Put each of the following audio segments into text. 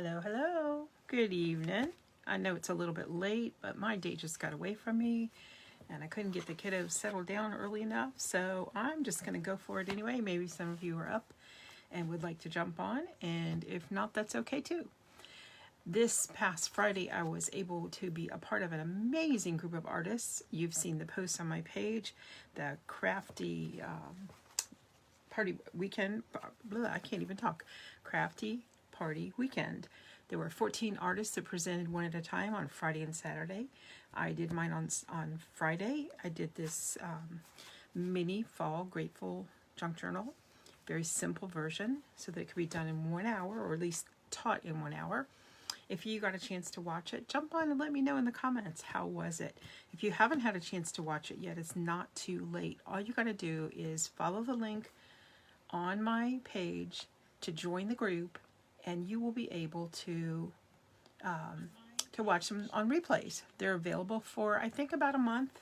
Hello, hello. Good evening. I know it's a little bit late, but my day just got away from me and I couldn't get the kiddos settled down early enough, so I'm just going to go for it anyway. Maybe some of you are up and would like to jump on, and if not, that's okay too. This past Friday, I was able to be a part of an amazing group of artists. You've seen the posts on my page, the crafty party weekend, I can't even talk, crafty party weekend. There were 14 artists that presented one at a time on Friday and Saturday. I did mine on Friday. I did this mini fall grateful junk journal, very simple version, so that it could be done in 1 hour, or at least taught in 1 hour. If you got a chance to watch it, jump on and let me know in the comments, how was it? If you haven't had a chance to watch it yet, it's not too late. All you got to do is follow the link on my page to join the group, and you will be able to watch them on replays. They're available for, I think, about a month.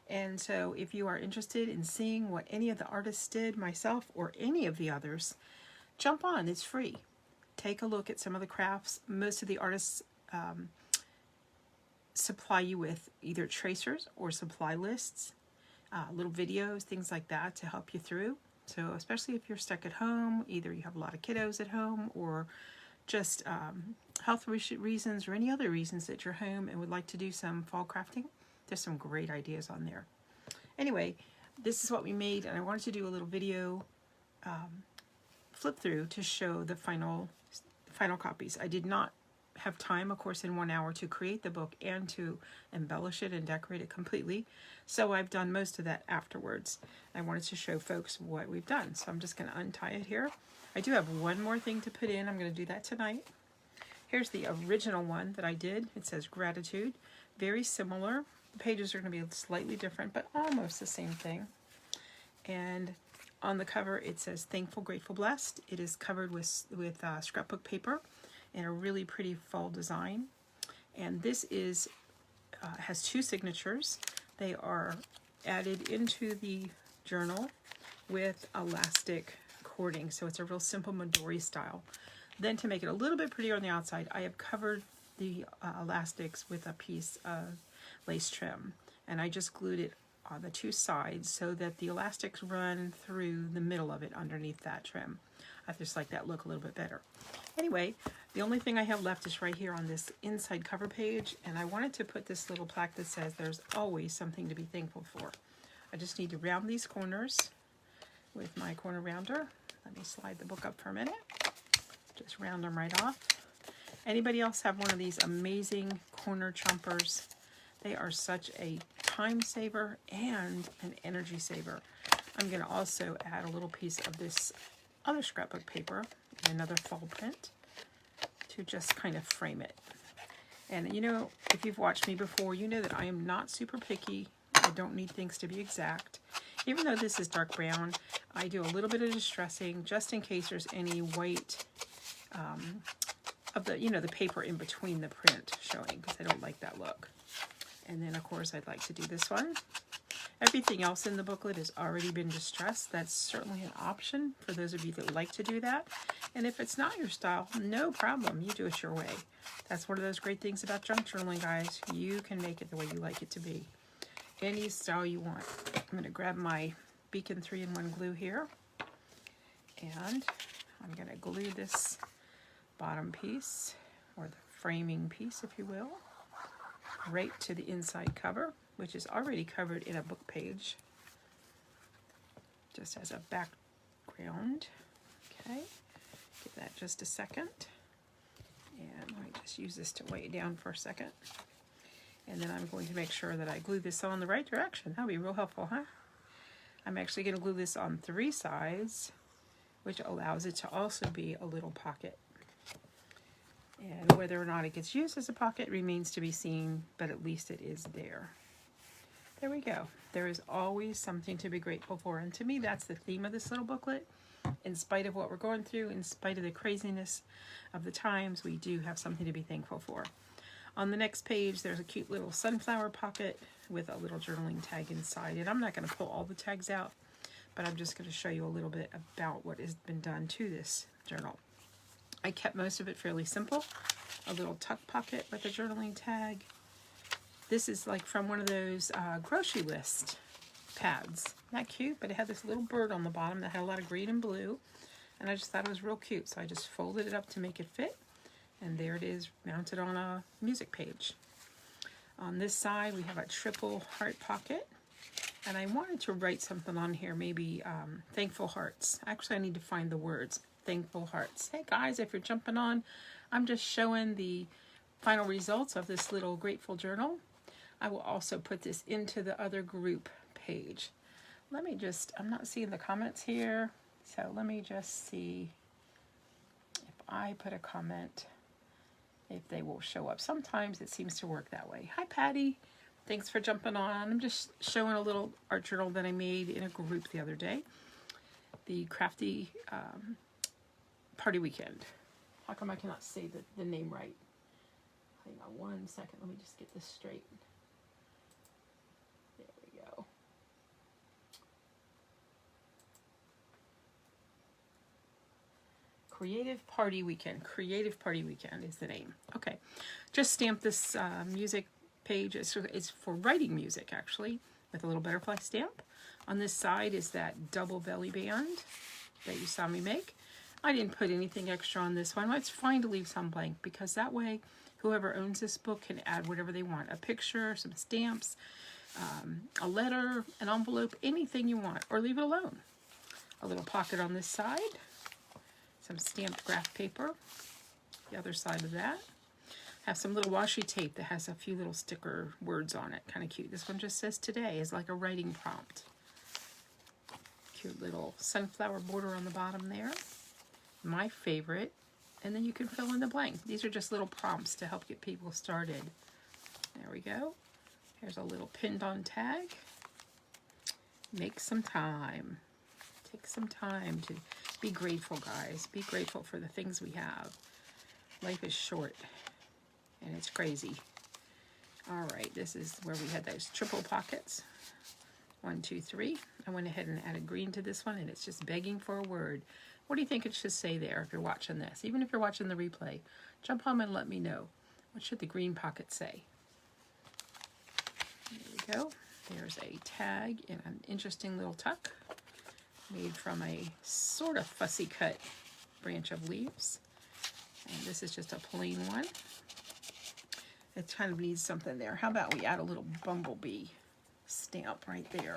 And so if you are interested in seeing what any of the artists did, myself or any of the others, jump on. It's free. Take a look at some of the crafts. Most of the artists supply you with either tracers or supply lists, little videos, things like that to help you through. So especially if you're stuck at home, either you have a lot of kiddos at home, or just health reasons or any other reasons that you're home and would like to do some fall crafting, there's some great ideas on there. Anyway, this is what we made, and I wanted to do a little video flip through to show the final copies. I did not have time, of course, in 1 hour to create the book and to embellish it and decorate it completely, so I've done most of that afterwards. I wanted to show folks what we've done, so I'm just going to untie it here. I do have one more thing to put in. I'm going to do that tonight. Here's the original one that I did. It says gratitude. Very similar. The pages are going to be slightly different, but almost the same thing. And on the cover it says thankful, grateful, blessed. It is covered with scrapbook paper and a really pretty fall design. And this is has two signatures. They are added into the journal with elastic cording, so it's a real simple Midori style. Then to make it a little bit prettier on the outside, I have covered the elastics with a piece of lace trim, and I just glued it on the two sides so that the elastics run through the middle of it underneath that trim. I just like that look a little bit better. Anyway, the only thing I have left is right here on this inside cover page, and I wanted to put this little plaque that says there's always something to be thankful for. I just need to round these corners with my corner rounder. Let me slide the book up for a minute. Just round them right off. Anybody else have one of these amazing corner chompers? They are such a time saver and an energy saver. I'm going to also add a little piece of this other scrapbook paper, another fall print, to just kind of frame it. And you know, if you've watched me before, you know that I am not super picky. I don't need things to be exact. Even though this is dark brown, I do a little bit of distressing just in case there's any white of the, you know, the paper in between the print showing, because I don't like that look. And then of course I'd like to do this one. Everything else in the booklet has already been distressed. That's certainly an option for those of you that like to do that. And if it's not your style, no problem. You do it your way. That's one of those great things about junk journaling, guys. You can make it the way you like it to be. Any style you want. I'm going to grab my Beacon 3-in-1 glue here. And I'm going to glue this bottom piece, or the framing piece, if you will, right to the inside cover, which is already covered in a book page, just as a background. Okay, give that just a second, and let me just use this to weigh it down for a second, and then I'm going to make sure that I glue this on the right direction. That'll be real helpful, huh? I'm actually going to glue this on 3 sides, which allows it to also be a little pocket. And whether or not it gets used as a pocket remains to be seen, but at least it is there. There we go. There is always something to be grateful for. And to me, that's the theme of this little booklet. In spite of what we're going through, in spite of the craziness of the times, we do have something to be thankful for. On the next page, there's a cute little sunflower pocket with a little journaling tag inside. And I'm not going to pull all the tags out, but I'm just going to show you a little bit about what has been done to this journal. I kept most of it fairly simple. A little tuck pocket with a journaling tag. This is like from one of those grocery list pads. Isn't that cute? But it had this little bird on the bottom that had a lot of green and blue. And I just thought it was real cute. So I just folded it up to make it fit. And there it is, mounted on a music page. On this side, we have a triple heart pocket. And I wanted to write something on here, maybe thankful hearts. Actually, I need to find the words. Thankful hearts. Hey guys, if you're jumping on, I'm just showing the final results of this little grateful journal. I will also put this into the other group page. Let me just, I'm not seeing the comments here, so let me just see if I put a comment, if they will show up. Sometimes it seems to work that way. Hi Patty, thanks for jumping on. I'm just showing a little art journal that I made in a group the other day. The Crafty Party Weekend. How come I cannot say the name right? Hang on one second, let me just get this straight. There we go. Creative Party Weekend. Creative Party Weekend is the name. Okay, just stamp this music page. It's for writing music, actually, with a little butterfly stamp. On this side is that double belly band that you saw me make. I didn't put anything extra on this one. It's fine to leave some blank because that way whoever owns this book can add whatever they want. A picture, some stamps, a letter, an envelope, anything you want, or leave it alone. A little pocket on this side, some stamped graph paper, the other side of that. Have some little washi tape that has a few little sticker words on it, kind of cute. This one just says today, is like a writing prompt. Cute little sunflower border on the bottom there. My favorite, and then you can fill in the blank. These are just little prompts to help get people started. There we go. Here's a little pinned on tag. Make some time. Take some time to be grateful, guys. Be grateful for the things we have. Life is short, and it's crazy. All right, this is where we had those triple pockets. 1, 2, 3. I went ahead and added green to this one, and it's just begging for a word. What do you think it should say there if you're watching this? Even if you're watching the replay, jump on and let me know. What should the green pocket say? There we go. There's a tag in an interesting little tuck made from a sort of fussy cut branch of leaves. And this is just a plain one. It kind of needs something there. How about we add a little bumblebee stamp right there?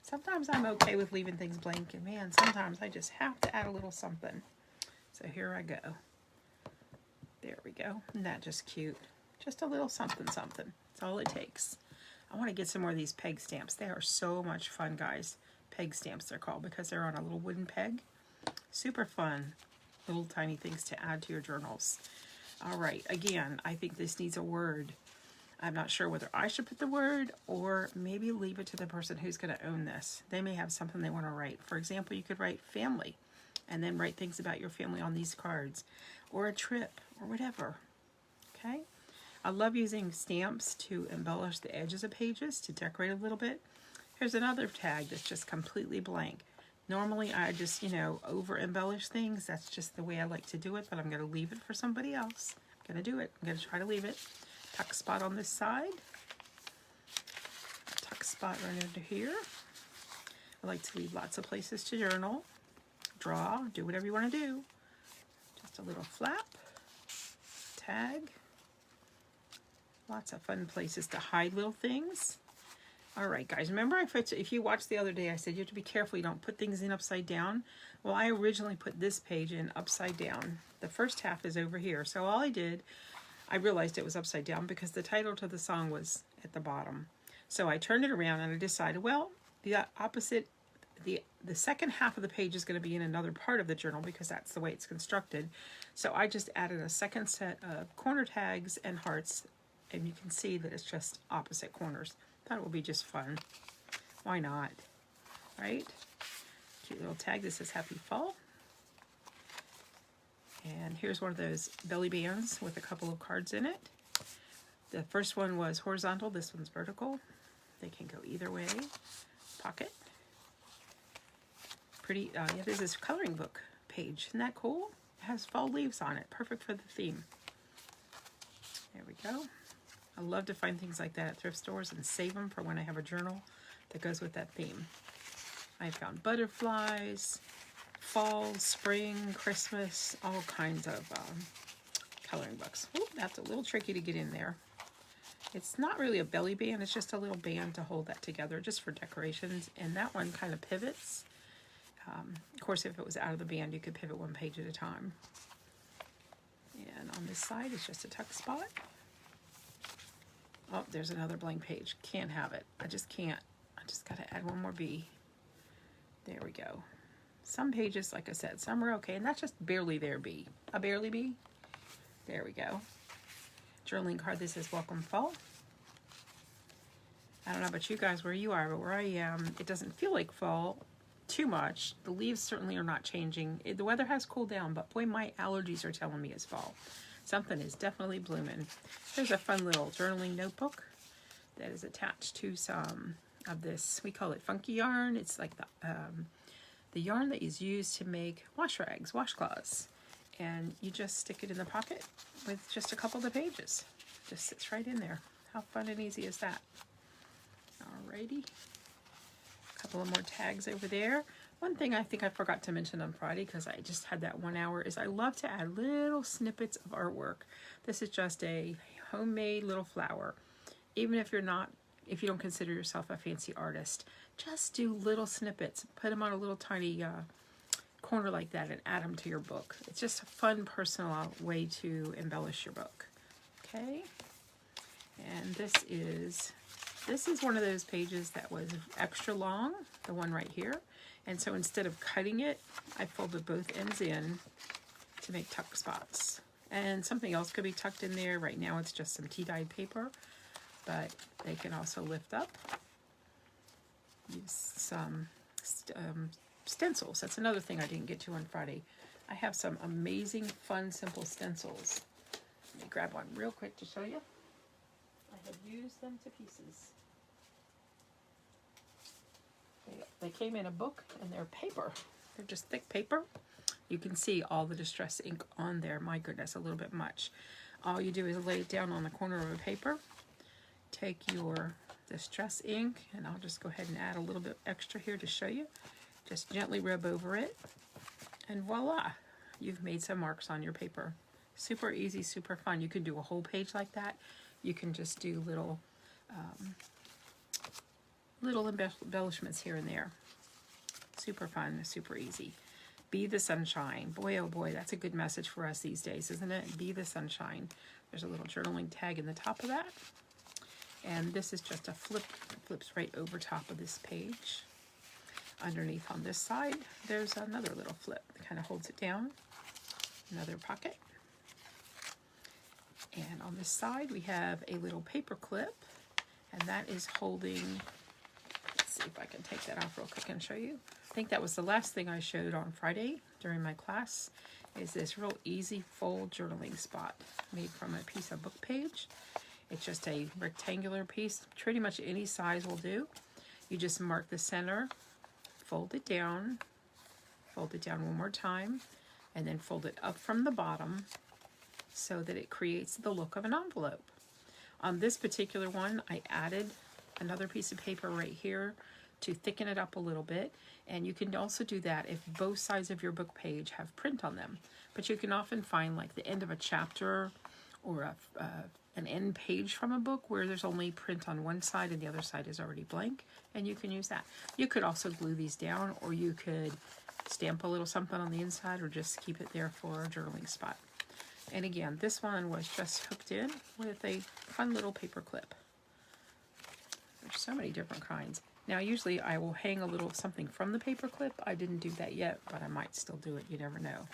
Sometimes I'm okay with leaving things blank, and man, sometimes I just have to add a little something. So here I go. There we go. Isn't that just cute? Just a little something something. That's all it takes. I want to get some more of these peg stamps. They are so much fun, guys. Peg stamps they're called because they're on a little wooden peg. Super fun. Little tiny things to add to your journals. All right, again, I think this needs a word. I'm not sure whether I should put the word or maybe leave it to the person who's going to own this. They may have something they want to write. For example, you could write family and then write things about your family on these cards, or a trip, or whatever. Okay? I love using stamps to embellish the edges of pages, to decorate a little bit. Here's another tag that's just completely blank. Normally I just, over embellish things. That's just the way I like to do it, but I'm going to leave it for somebody else. I'm going to do it. I'm going to try to leave it. Tuck spot on this side. Tuck spot right under here. I like to leave lots of places to journal, draw, do whatever you want to do. Just a little flap, tag. Lots of fun places to hide little things. All right, guys, remember if you watched the other day, I said you have to be careful you don't put things in upside down. Well, I originally put this page in upside down. The first half is over here. So all I did, I realized it was upside down because the title to the song was at the bottom. So I turned it around and I decided, well, the opposite, the second half of the page is going to be in another part of the journal because that's the way it's constructed. So I just added a second set of corner tags and hearts, and you can see that it's just opposite corners. Thought it would be just fun. Why not? Right? Cute little tag that says Happy Fall. And here's one of those belly bands with a couple of cards in it. The first one was horizontal. This one's vertical. They can go either way. Pocket. Pretty. Yeah, there's this coloring book page. Isn't that cool? It has fall leaves on it, perfect for the theme. There we go. I love to find things like that at thrift stores and save them for when I have a journal that goes with that theme. I found butterflies, fall, spring, Christmas, all kinds of coloring books. Ooh, that's a little tricky to get in there. It's not really a belly band, it's just a little band to hold that together, just for decorations. And that one kind of pivots. Of course, if it was out of the band, you could pivot one page at a time. And on this side is just a tuck spot. Oh, there's another blank page. Can't have it. I just can't. I just got to add one more B. There we go. Some pages, like I said, some are okay, and that's just barely there B. A barely B. There we go. Journaling card. This is Welcome Fall. I don't know about you guys where you are, but where I am, it doesn't feel like fall too much. The leaves certainly are not changing. The weather has cooled down, but boy, my allergies are telling me it's fall. Something is definitely blooming. There's a fun little journaling notebook that is attached to some of this, we call it funky yarn. It's like the yarn that is used to make wash rags, washcloths. And you just stick it in the pocket with just a couple of the pages. Just sits right in there. How fun and easy is that? Alrighty. A couple of more tags over there. One thing I think I forgot to mention on Friday, because I just had that 1 hour, is I love to add little snippets of artwork. This is just a homemade little flower. Even if you're not, if you don't consider yourself a fancy artist, just do little snippets. Put them on a little tiny corner like that and add them to your book. It's just a fun, personal way to embellish your book. Okay? And this is one of those pages that was extra long, the one right here. And so instead of cutting it, I folded both ends in to make tuck spots. And something else could be tucked in there. Right now it's just some tea-dyed paper, but they can also lift up. Use some stencils. That's another thing I didn't get to on Friday. I have some amazing, fun, simple stencils. Let me grab one real quick to show you. I have used them to pieces. They came in a book and they're paper. They're just thick paper. You can see all the distress ink on there. My goodness, a little bit much. All you do is lay it down on the corner of a paper. Take your distress ink, and I'll just go ahead and add a little bit extra here to show you. Just gently rub over it, and voila, you've made some marks on your paper. Super easy, super fun. You can do a whole page like that. You can just do little embellishments here and there. Super fun, super easy. Be the sunshine. Boy, oh boy, that's a good message for us these days, isn't it? Be the sunshine. There's a little journaling tag in the top of that. And this is just a flip. It flips right over top of this page. Underneath on this side, there's another little flip that kind of holds it down. Another pocket. And on this side, we have a little paper clip, and that is holding, let's see if I can take that off real quick and show you. I think that was the last thing I showed on Friday during my class, is this real easy fold journaling spot made from a piece of book page. It's just a rectangular piece, pretty much any size will do. You just mark the center, fold it down one more time, and then fold it up from the bottom so that it creates the look of an envelope. On this particular one, I added another piece of paper right here to thicken it up a little bit, and you can also do that if both sides of your book page have print on them. But you can often find like the end of a chapter or an end page from a book where there's only print on one side and the other side is already blank, and you can use that. You could also glue these down, or you could stamp a little something on the inside, or just keep it there for a journaling spot. And again, this one was just hooked in with a fun little paper clip. There's so many different kinds. Now usually I will hang a little something from the paper clip. I didn't do that yet, but I might still do it. You never know.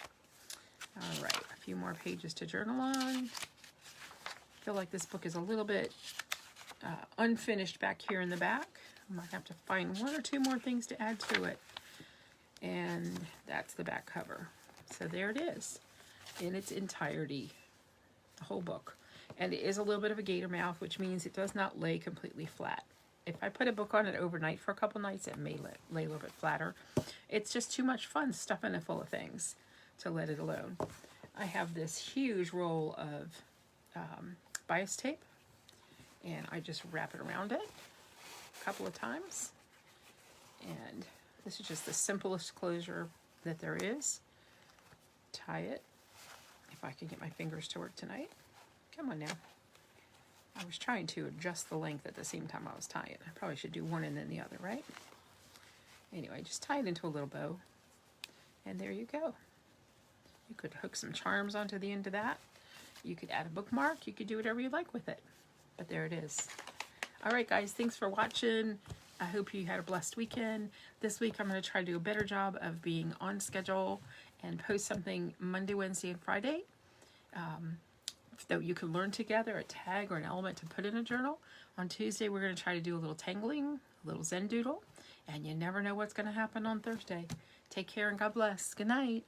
All right, a few more pages to journal on. I feel like this book is a little bit unfinished back here in the back. I might have to find one or two more things to add to it. And that's the back cover. So there it is in its entirety, the whole book. And it is a little bit of a gator mouth, which means it does not lay completely flat. If I put a book on it overnight for a couple nights, it may lay a little bit flatter. It's just too much fun stuffing it full of things. to let it alone. I have this huge roll of bias tape, and I just wrap it around it a couple of times. And this is just the simplest closure that there is. Tie it, if I can get my fingers to work tonight. Come on now. I was trying to adjust the length at the same time I was tying it. I probably should do one and then the other, right? Anyway, just tie it into a little bow. And there you go. You could hook some charms onto the end of that. You could add a bookmark. You could do whatever you like with it. But there it is. All right, guys, thanks for watching. I hope you had a blessed weekend. This week, I'm going to try to do a better job of being on schedule and post something Monday, Wednesday, and Friday. That you can learn together, a tag or an element to put in a journal. On Tuesday, we're going to try to do a little tangling, a little Zen doodle, and you never know what's going to happen on Thursday. Take care and God bless. Good night.